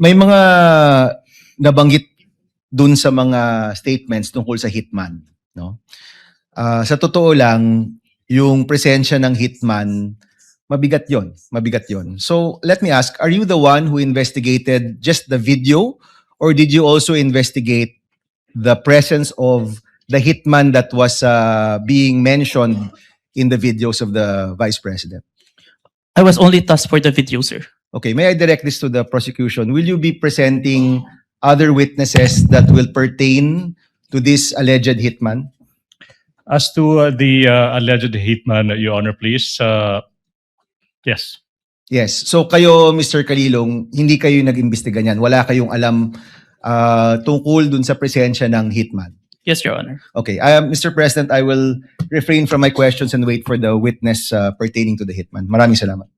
may mga nabanggit dun sa mga statements tungkol sa hitman, no? Sa totoo lang, yung presensya ng hitman, mabigat yon, mabigat yon. So let me ask, are you the one who investigated just the video, or did you also investigate the presence of the hitman that was being mentioned in the videos of the Vice President? I was only tasked for the video, sir. Okay, may I direct this to the prosecution? Will you be presenting other witnesses that will pertain to this alleged hitman? As to the alleged hitman, Your Honor, please. Yes. Yes. So kayo, Mr. Kalilong, hindi kayo nag-imbestiga niyan. Wala kayong alam tungkol dun sa presensya ng hitman. Yes, Your Honor. Okay. Mr. President, I will refrain from my questions and wait for the witness pertaining to the hitman. Maraming salamat.